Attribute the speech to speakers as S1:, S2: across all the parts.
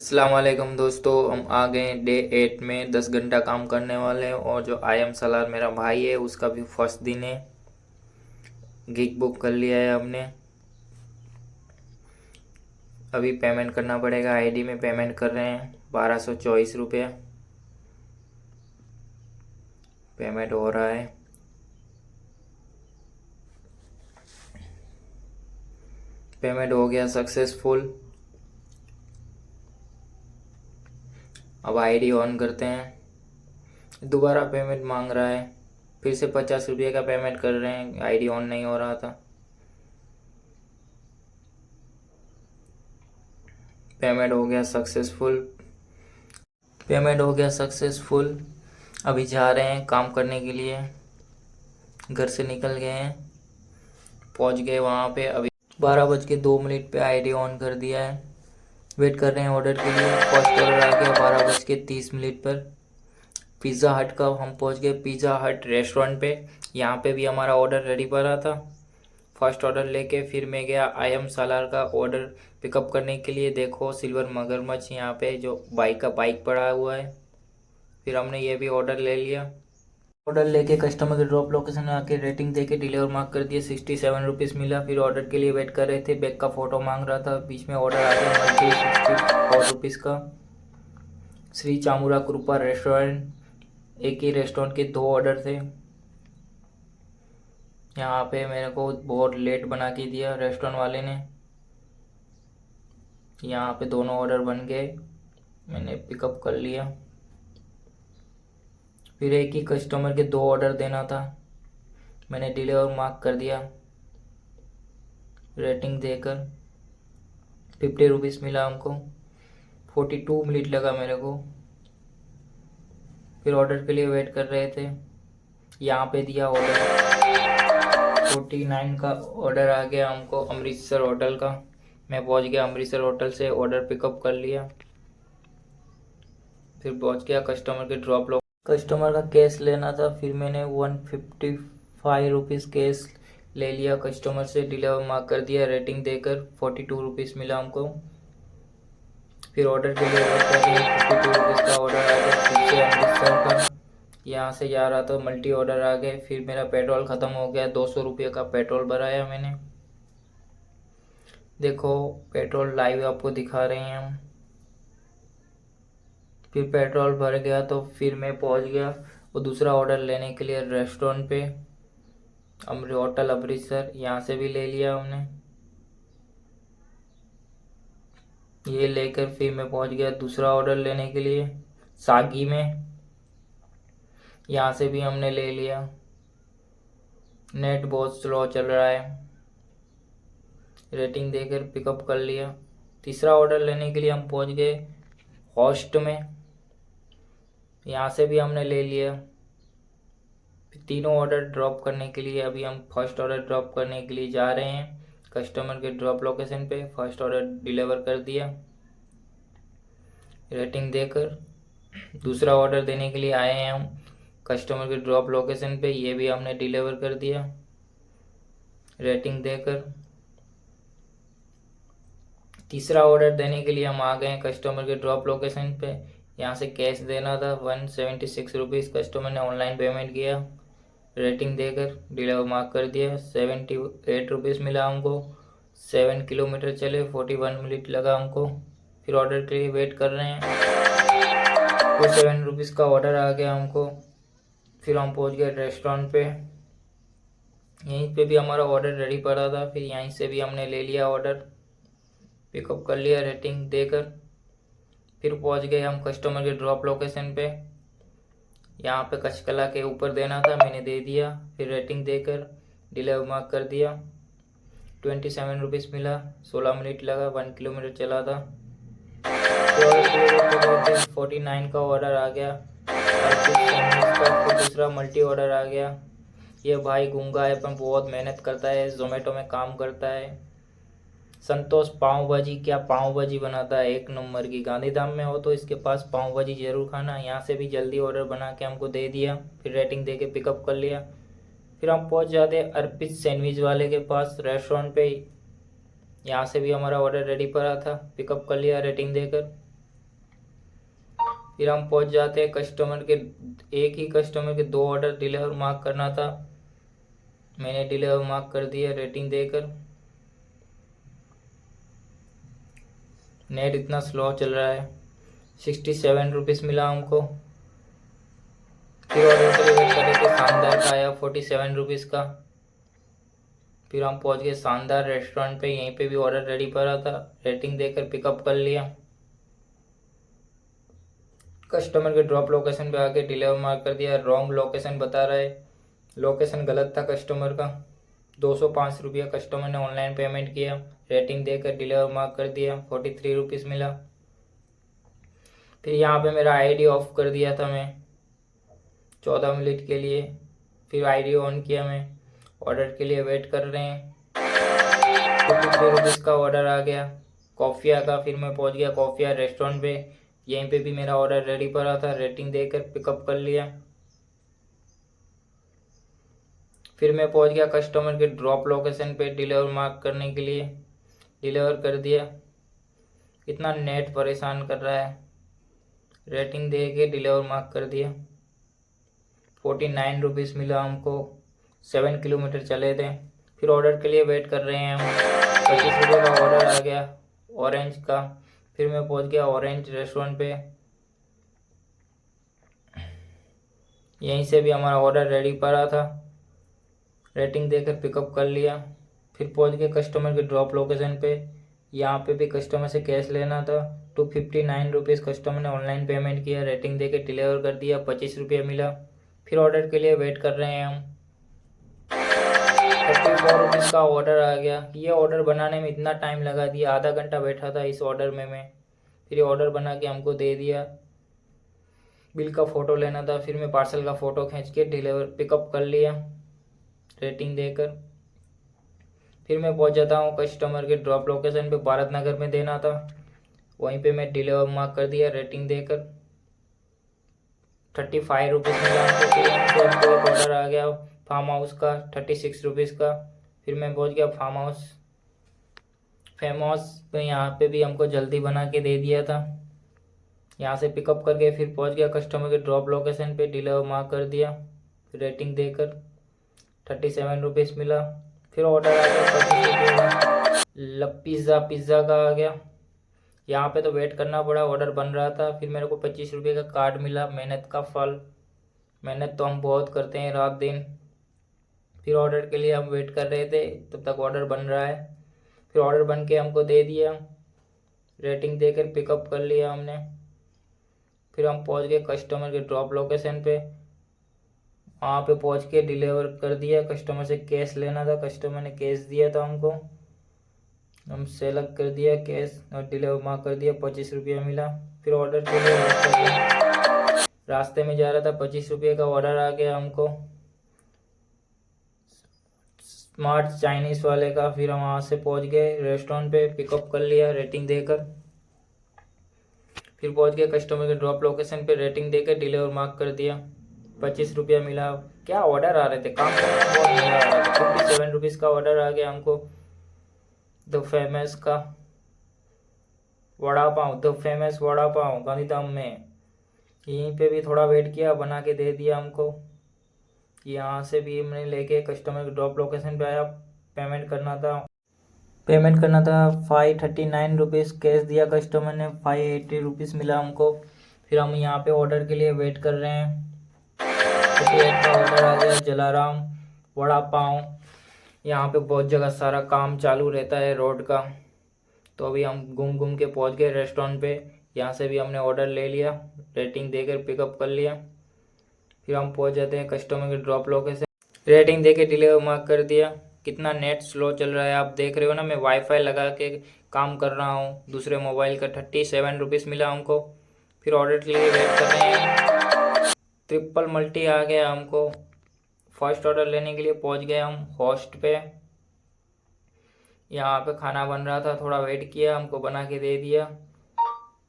S1: अस्सलाम वालेकुम दोस्तों, हम आ गए डे 8 में 10 घंटा काम करने वाले हैं। और जो आई सलार मेरा भाई है उसका भी फर्स्ट दिन है। गिग बुक कर लिया है हमने। अभी पेमेंट करना पड़ेगा। आईडी में पेमेंट कर रहे हैं 1224 रुपये। पेमेंट हो रहा है। पेमेंट हो गया सक्सेसफुल। अब आईडी ऑन करते हैं। दोबारा पेमेंट मांग रहा है। फिर से 50 रुपये का पेमेंट कर रहे हैं। आईडी ऑन नहीं हो रहा था। पेमेंट हो गया सक्सेसफुल। पेमेंट हो गया सक्सेसफुल। अभी जा रहे हैं काम करने के लिए। घर से निकल गए हैं, पहुंच गए वहाँ पे। अभी 12:02 पे आईडी ऑन कर दिया है। वेट कर रहे हैं ऑर्डर के लिए। फर्स्ट ऑर्डर आ गया 12:30 पर। पिज़्ज़ा हट का हम पहुंच गए। पिज़्ज़ा हट रेस्टोरेंट पे। यहाँ पे भी हमारा ऑर्डर रेडी पड़ा था। फर्स्ट ऑर्डर लेके फिर मैं गया आई एम सालार का ऑर्डर पिकअप करने के लिए। देखो सिल्वर मगरमच्छ यहाँ पे जो बाइक पड़ा हुआ है। फिर हमने ये भी ऑर्डर ले लिया। ऑर्डर लेके कस्टमर के ड्रॉप लोकेशन में आके रेटिंग देके डिलीवर मार्क कर दिए। 67 रुपीज़ मिला। फिर ऑर्डर के लिए वेट कर रहे थे। बैग का फ़ोटो मांग रहा था। बीच में ऑर्डर आ गया मल्टी 64 रुपीज़ का। श्री चामुरा कृपा रेस्टोरेंट। एक ही रेस्टोरेंट के 2 ऑर्डर थे। यहाँ पे मेरे को बहुत लेट बना के दिया रेस्टोरेंट वाले ने। यहाँ पे दोनों ऑर्डर बन गए। मैंने पिकअप कर लिया। फिर एक ही कस्टमर के 2 ऑर्डर देना था। मैंने डिलीवर मार्क कर दिया रेटिंग देकर। 50 रुपीज़ मिला हमको। 42 मिनट लगा मेरे को। फिर ऑर्डर के लिए वेट कर रहे थे। यहाँ पे दिया ऑर्डर। 49 का ऑर्डर आ गया हमको अमृतसर होटल का। मैं पहुँच गया अमृतसर होटल से। ऑर्डर पिकअप कर लिया। फिर पहुँच गया कस्टमर के ड्रॉप लो। कस्टमर का कैश लेना था। फिर मैंने 155 रुपीज़ कैश ले लिया कस्टमर से। डिलीवर मार्क कर दिया रेटिंग देकर। 42 रुपीज़ मिला हमको। फिर ऑर्डर के लिए वेट कर दिया। 52 रुपीज़ का ऑर्डर आ गया फिर से अमृतसर का। यहाँ से जा रहा था मल्टी ऑर्डर आ गए। फिर मेरा पेट्रोल ख़त्म हो गया। 200 रुपये का पेट्रोल भराया मैंने। देखो पेट्रोल लाइव आपको दिखा रहे हैं हम। फिर पेट्रोल भर गया तो फिर मैं पहुंच गया वो दूसरा ऑर्डर लेने के लिए रेस्टोरेंट पे। होटल अमृतसर। यहाँ से भी ले लिया हमने। ये लेकर फिर मैं पहुंच गया दूसरा ऑर्डर लेने के लिए सागी में। यहाँ से भी हमने ले लिया। नेट बहुत स्लो चल रहा है। रेटिंग देकर पिकअप कर लिया। तीसरा ऑर्डर लेने के लिए हम पहुंच गए होस्ट में। यहाँ से भी हमने ले लिया। तीनों ऑर्डर ड्रॉप करने के लिए अभी हम फर्स्ट ऑर्डर ड्रॉप करने के लिए जा रहे हैं कस्टमर के ड्रॉप लोकेशन पे। फर्स्ट ऑर्डर डिलीवर कर दिया रेटिंग देकर। दूसरा ऑर्डर देने के लिए आए हैं हम कस्टमर के ड्रॉप लोकेशन पे। ये भी हमने डिलीवर कर दिया रेटिंग देकर। तीसरा ऑर्डर देने के लिए हम आ गए हैं कस्टमर के ड्रॉप लोकेशन पे। यहाँ से कैश देना था 176 रुपीज़। कस्टमर ने ऑनलाइन पेमेंट किया रेटिंग देकर। डिलीवर मार्क कर दिया। 78 रुपीज़ मिला हमको। 7 किलोमीटर चले। 41 मिनट लगा हमको। फिर ऑर्डर के लिए वेट कर रहे हैं। तो 7 रुपीज़ का ऑर्डर आ गया हमको। फिर हम पहुंच गए रेस्टोरेंट पे। यहीं पे भी हमारा ऑर्डर रेडी पड़ा था। फिर यहीं से भी हमने ले लिया ऑर्डर पिकअप कर लिया रेटिंग देकर। फिर पहुंच गए हम कस्टमर के ड्रॉप लोकेशन पे। यहाँ पे कचकला के ऊपर देना था, मैंने दे दिया। फिर रेटिंग देकर डिलीवर मार्क कर दिया। 27 रुपीज़ मिला। 16 मिनट लगा। 1 किलोमीटर चला था। 49 का ऑर्डर आ गया। फिर दूसरा मल्टी ऑर्डर आ गया। ये भाई गूंगा है पर बहुत मेहनत करता है। जोमेटो में काम करता है। संतोष पाव भाजी। क्या पाव भाजी बनाता है, एक नंबर की। गांधीधाम में हो तो इसके पास पाव भाजी जरूर खाना। यहाँ से भी जल्दी ऑर्डर बना के हमको दे दिया। फिर रेटिंग दे के पिकअप कर लिया। फिर हम पहुँच जाते अर्पित सैंडविच वाले के पास रेस्टोरेंट पे। यहाँ से भी हमारा ऑर्डर रेडी पड़ा था। पिकअप कर लिया रेटिंग देकर। फिर हम पहुंच जाते हैं कस्टमर के, एक ही कस्टमर के 2 ऑर्डर डिलीवर मार्क करना था, मैंने डिलीवर मार्क कर दिया रेटिंग देकर। नेट इतना स्लो चल रहा है। 67 रुपीज़ मिला हमको। फिर ऑर्डर के लिए वेट कर रहे थे, शानदार का आया 47 रुपीज़ का। फिर हम पहुंच गए शानदार रेस्टोरेंट पे, यहीं पे भी ऑर्डर रेडी पड़ा था, रेटिंग देकर पिकअप कर लिया। कस्टमर के ड्रॉप लोकेशन पे आके डिलीवर मार्क कर दिया। रॉन्ग लोकेशन बता रहा है, लोकेशन गलत था कस्टमर का। 205 रुपया कस्टमर ने ऑनलाइन पेमेंट किया, रेटिंग देकर डिलीवर मार्क कर दिया, 43 रुपीज़ मिला। फिर यहाँ पे मेरा आईडी ऑफ कर दिया था मैं 14 मिनट के लिए, फिर आईडी ऑन किया मैं। ऑर्डर के लिए वेट कर रहे हैं। 53 रुपीज़ का ऑर्डर आ गया कॉफ़िया का। फिर मैं पहुँच गया कॉफ़िया रेस्टोरेंट पे, यहीं पे भी मेरा ऑर्डर रेडी पड़ा था, रेटिंग देकर पिकअप कर लिया। फिर मैं पहुंच गया कस्टमर के ड्रॉप लोकेशन पे डिलीवर मार्क करने के लिए, डिलीवर कर दिया। इतना नेट परेशान कर रहा है, रेटिंग दे के डिलीवर मार्क कर दिया। 49 रुपीज़ मिला हमको, 7 किलोमीटर चले थे। फिर ऑर्डर के लिए वेट कर रहे हैं हम। 25 रुपये का ऑर्डर आ गया ऑरेंज का। फिर मैं पहुंच गया ऑरेंज रेस्टोरेंट पे, यहीं से भी हमारा ऑर्डर रेडी पड़ा था, रेटिंग देकर पिकअप कर लिया। फिर पहुंच गए कस्टमर के ड्रॉप लोकेशन पे, यहाँ पे भी कस्टमर से कैश लेना था। 259 रुपीज़ कस्टमर ने ऑनलाइन पेमेंट किया, रेटिंग देकर डिलीवर कर दिया, 25 रुपया मिला। फिर ऑर्डर के लिए वेट कर रहे हैं हम। 34 रुपीज़ का ऑर्डर आ गया। ये ऑर्डर बनाने में इतना टाइम लगा दिया, आधा घंटा बैठा था इस ऑर्डर में मैं। फिर ये ऑर्डर बना के हमको दे दिया। बिल का फ़ोटो लेना था, फिर मैं पार्सल का फ़ोटो खींच के डिलीवर पिकअप कर लिया, रेटिंग देकर। फिर मैं पहुंच जाता हूँ कस्टमर के ड्रॉप लोकेशन पे, भारत नगर में देना था, वहीं पे मैं डिलीवर मार्क कर दिया, रेटिंग देकर। 35 रुपीज़ मिला हमको। फिर हमको एक ऑर्डर आ गया फार्म हाउस का 36 रुपीज़ का। फिर मैं पहुंच गया फार्म हाउस पे, यहाँ पे भी हमको जल्दी बना के दे दिया था, यहाँ से पिकअप करके। फिर पहुंच गया कस्टमर के ड्रॉप लोकेशन पे, डिलीवर मार्क कर दिया, रेटिंग देकर। 37 रुपीज़ मिला। फिर ऑर्डर आ गया 25 रुपये का पिज़्ज़ा का आ गया। यहाँ पे तो वेट करना पड़ा, ऑर्डर बन रहा था। फिर मेरे को 25 रुपये का कार्ड मिला, मेहनत का फल। मेहनत तो हम बहुत करते हैं रात दिन। फिर ऑर्डर के लिए हम वेट कर रहे थे, तब तक ऑर्डर बन रहा है। फिर ऑर्डर बन के हमको दे दिया, रेटिंग देकर पिकअप कर लिया हमने। फिर हम पहुँच गए कस्टमर के ड्रॉप लोकेशन पे, वहाँ पे पहुँच के डिलीवर कर दिया। कस्टमर से कैश लेना था, कस्टमर ने कैश दिया था हमको, हम सेलेक्ट कर दिया कैश और डिलीवर मार्क कर दिया, 25 रुपया मिला। फिर ऑर्डर के लिए वेट कर दिया। रास्ते में जा रहा था, 25 रुपये का ऑर्डर आ गया हमको स्मार्ट चाइनीज़ वाले का। फिर हम वहाँ से पहुँच गए रेस्टोरेंट पे, पिकअप कर लिया, रेटिंग देकर। फिर पहुँच गए कस्टमर के ड्रॉप लोकेशन पे, रेटिंग देकर डिलीवर मार्क कर दिया, 25 रुपया मिला। क्या ऑर्डर आ रहे थे, काम करने में बहुत मज़ा आ रहा था। 57 रुपीज़ का ऑर्डर आ गया हमको द फेमस का वड़ा पाव, द फेमस वड़ा पाव गांधीधाम में। यहीं पे भी थोड़ा वेट किया, बना के दे दिया हमको। यहाँ से भी हमने लेके कस्टमर के ड्रॉप लोकेशन पे आया, पेमेंट करना था 539 रुपीज़ कैश दिया कस्टमर ने, 580 रुपीज़ मिला हमको। फिर हम यहाँ पे ऑर्डर के लिए वेट कर रहे हैं। 58 का ऑर्डर आ गया जलाराम वड़ा पाव। यहाँ पे बहुत जगह सारा काम चालू रहता है रोड का, तो अभी हम घूम घूम के पहुँच गए रेस्टोरेंट पे। यहाँ से भी हमने ऑर्डर ले लिया, रेटिंग देकर पिकअप कर लिया। फिर हम पहुँच जाते हैं कस्टमर के ड्रॉप लोकेशन, रेटिंग देके डिलीवर मार्क कर दिया। कितना नेट स्लो चल रहा है आप देख रहे हो ना, मैं वाईफाई लगा के काम कर रहा हूँ दूसरे मोबाइल का। 37 रुपीज़ मिला हमको। फिर ऑर्डर के लिए वेट कर रहे हैं। ट्रिपल मल्टी आ गया हमको। फर्स्ट ऑर्डर लेने के लिए पहुँच गए हम होस्ट पे, यहाँ पे खाना बन रहा था, थोड़ा वेट किया, हमको बना के दे दिया,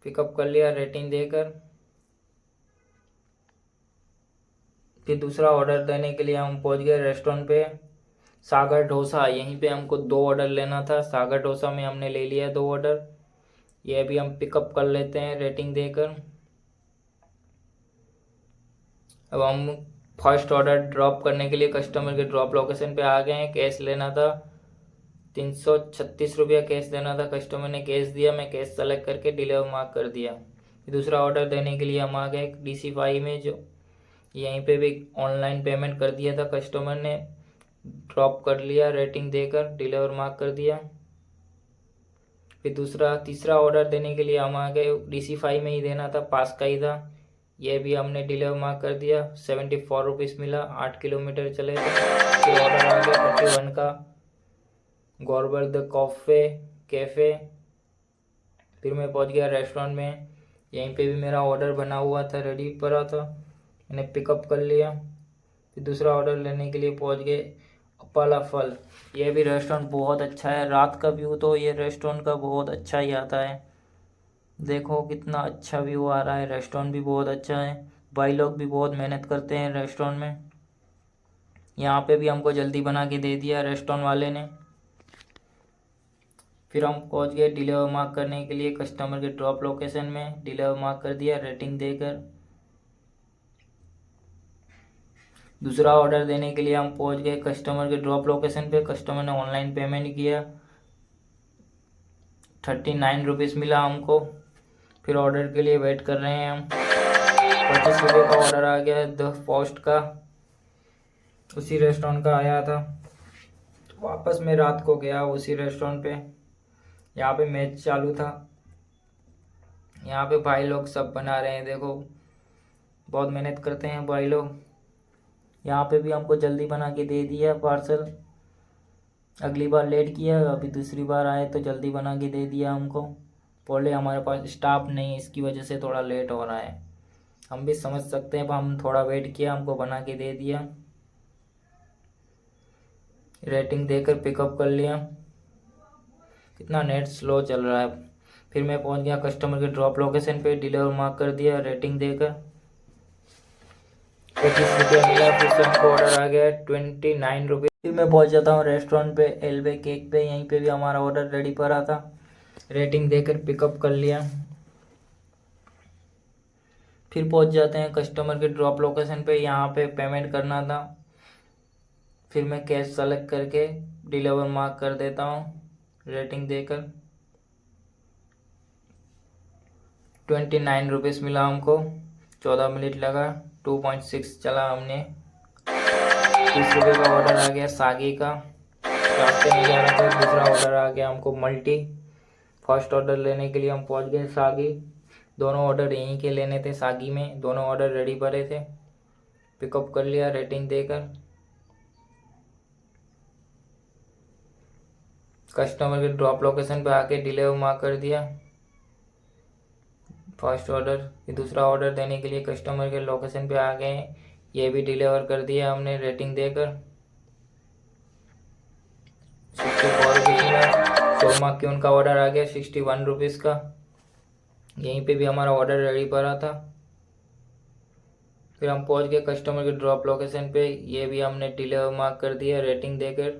S1: पिकअप कर लिया, रेटिंग देकर। फिर दूसरा ऑर्डर देने के लिए हम पहुंच गए रेस्टोरेंट पे, सागर डोसा। यहीं पे हमको 2 ऑर्डर लेना था, सागर डोसा में हमने ले लिया 2 ऑर्डर। ये भी हम पिकअप कर लेते हैं, रेटिंग देकर। अब हम फर्स्ट ऑर्डर ड्रॉप करने के लिए कस्टमर के ड्रॉप लोकेशन पे आ गए हैं। कैश लेना था, 336 रुपया कैश देना था। कस्टमर ने कैश दिया, मैं कैश सेलेक्ट करके डिलीवर मार्क कर दिया। दूसरा ऑर्डर देने के लिए हम आ गए DC5 में, जो यहीं पे भी ऑनलाइन पेमेंट कर दिया था। कस्टमर ने ड्रॉप कर लिया, रेटिंग देकर डिलीवर मार्क कर दिया। फिर तीसरा ऑर्डर देने के लिए हम आ गए, DC5 में ही देना था, पास का ही था। ये भी हमने डिलीवर मार्क कर दिया। 74 रुपीज़ मिला, 8 किलोमीटर चले थे। फिर ऑर्डर आ गया 31 का, गौरवर्ध कैफ़े। फिर मैं पहुंच गया रेस्टोरेंट में। यहीं पे भी मेरा ऑर्डर बना हुआ था, रेडी पड़ा था, मैंने पिकअप कर लिया। फिर दूसरा ऑर्डर लेने के लिए पहुंच गए अपाला फल। ये भी रेस्टोरेंट बहुत अच्छा है। रात का व्यू तो ये रेस्टोरेंट का बहुत अच्छा ही आता है। देखो कितना अच्छा व्यू आ रहा है। रेस्टोरेंट भी बहुत अच्छा है। भाई लोग भी बहुत मेहनत करते हैं रेस्टोरेंट में। यहाँ पे भी हमको जल्दी बना के दे दिया रेस्टोरेंट वाले ने। फिर हम पहुँच गए डिलीवर मार्क करने के लिए कस्टमर के ड्रॉप लोकेशन में। डिलीवर मार्क कर दिया रेटिंग देकर। दूसरा ऑर्डर देने के लिए हम पहुँच गए कस्टमर के ड्रॉप लोकेशन पे। कस्टमर ने ऑनलाइन पेमेंट किया, 39 रुपीज़ मिला हमको। फिर ऑर्डर के लिए वेट कर रहे हैं हम। 25 रुपये का ऑर्डर आ गया है द पोस्ट का, उसी रेस्टोरेंट का आया था। वापस मैं रात को गया उसी रेस्टोरेंट पे। यहाँ पे मैच चालू था। यहाँ पे भाई लोग सब बना रहे हैं, देखो बहुत मेहनत करते हैं भाई लोग। यहाँ पे भी हमको जल्दी बना के दे दिया पार्सल। अगली बार लेट किया, अभी दूसरी बार आए तो जल्दी बना के दे दिया हमको। बोले हमारे पास स्टाफ नहीं, इसकी वजह से थोड़ा लेट हो रहा है। हम भी समझ सकते हैं, पर हम थोड़ा वेट किया, हमको बना के दे दिया। रेटिंग देकर पिकअप कर लिया। कितना नेट स्लो चल रहा है। फिर मैं पहुंच गया कस्टमर के ड्रॉप लोकेशन पे, डिलीवर मार्क कर दिया रेटिंग देकर। 25 रुपया मिला। फिर से हमको ऑर्डर आ गया 29 रुपये। फिर मैं पहुंच जाता हूँ रेस्टोरेंट पे, एलबे केक पे। यहीं पे भी हमारा ऑर्डर रेडी पड़ा था, रेटिंग देकर पिकअप कर लिया। फिर पहुंच जाते हैं कस्टमर के ड्रॉप लोकेशन पे। यहाँ पे पेमेंट करना था। फिर मैं कैश सेलेक्ट करके डिलीवर मार्क कर देता हूँ रेटिंग देकर। 29 रुपीज़ मिला हमको। 14 मिनट लगा, 2.6 चला हमने। 30 रुपये का ऑर्डर आ गया सागी का। रास्ते में जा रहा था, दूसरा ऑर्डर आ गया हमको मल्टी। फर्स्ट ऑर्डर लेने के लिए हम पहुंच गए सागी। दोनों ऑर्डर यहीं के लेने थे सागी में। दोनों ऑर्डर रेडी पड़े थे, पिकअप कर लिया रेटिंग देकर। कस्टमर के ड्रॉप लोकेशन पे आके डिलीवर मार्क कर दिया फर्स्ट ऑर्डर। दूसरा ऑर्डर देने के लिए कस्टमर के लोकेशन पे आ गए। ये भी डिलीवर कर दिया हमने रेटिंग देकर। 64 रुपीज़ मिला। शोरमा की उनका ऑर्डर आ गया 61 रुपीज़ का। यहीं पे भी हमारा ऑर्डर रेडी पड़ा था। फिर हम पहुंच गए कस्टमर के ड्रॉप लोकेशन पे। ये भी हमने डिलीवर मार्क कर दिया रेटिंग देकर।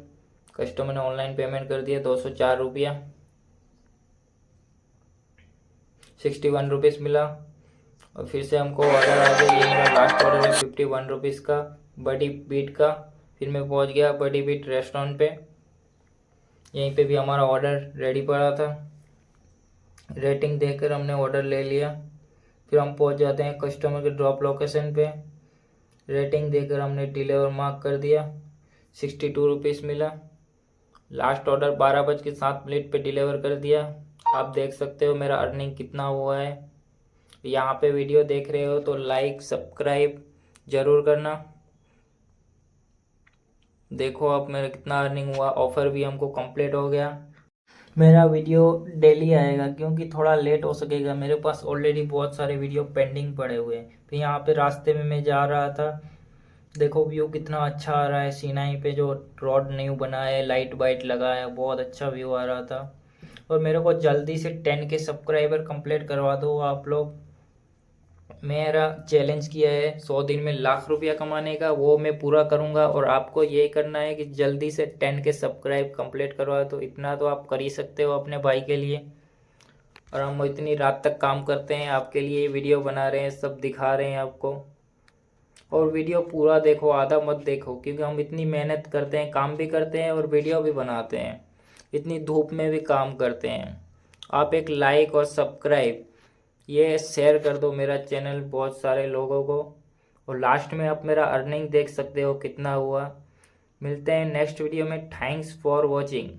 S1: कस्टमर ने ऑनलाइन पेमेंट कर दिया 204 रुपया। 61 रुपीज़ मिला। और फिर से हमको ऑर्डर आ गया। ये मेरा लास्ट ऑर्डर है 51 रुपीज़ का, बड़ी बीट का। फिर मैं पहुंच गया बड़ी बीट रेस्टोरेंट पे। यहीं पे भी हमारा ऑर्डर रेडी पड़ा था, रेटिंग देकर हमने ऑर्डर ले लिया। फिर हम पहुंच जाते हैं कस्टमर के ड्रॉप लोकेशन पे। रेटिंग देकर हमने डिलीवर मार्क कर दिया। 62 रुपीज़ मिला। लास्ट ऑर्डर 12:07 पे डिलीवर कर दिया। आप देख सकते हो मेरा अर्निंग कितना हुआ है। यहाँ पे वीडियो देख रहे हो तो लाइक सब्सक्राइब ज़रूर करना। देखो अब मेरा कितना अर्निंग हुआ। ऑफ़र भी हमको कंप्लीट हो गया। मेरा वीडियो डेली आएगा क्योंकि थोड़ा लेट हो सकेगा। मेरे पास ऑलरेडी बहुत सारे वीडियो पेंडिंग पड़े हुए हैं। फिर यहाँ पे रास्ते में मैं जा रहा था, देखो व्यू कितना अच्छा आ रहा है। सीनाई पे जो रोड न्यू बना है, लाइट वाइट लगा है, बहुत अच्छा व्यू आ रहा था। और मेरे को जल्दी से 10K सब्सक्राइबर कंप्लीट करवा दो आप लोग। मेरा चैलेंज किया है 100 दिन में ₹1,00,000 कमाने का, वो मैं पूरा करूंगा। और आपको यही करना है कि जल्दी से 10K सब्सक्राइब कंप्लीट करवा दो। इतना तो आप कर ही सकते हो अपने भाई के लिए। और हम इतनी रात तक काम करते हैं आपके लिए, वीडियो बना रहे हैं, सब दिखा रहे हैं आपको। और वीडियो पूरा देखो, आधा मत देखो, क्योंकि हम इतनी मेहनत करते हैं, काम भी करते हैं और वीडियो भी बनाते हैं, इतनी धूप में भी काम करते हैं। आप एक लाइक और सब्सक्राइब ये शेयर कर दो मेरा चैनल बहुत सारे लोगों को, और लास्ट में आप मेरा अर्निंग देख सकते हो कितना हुआ। मिलते हैं नेक्स्ट वीडियो में। Thanks for watching.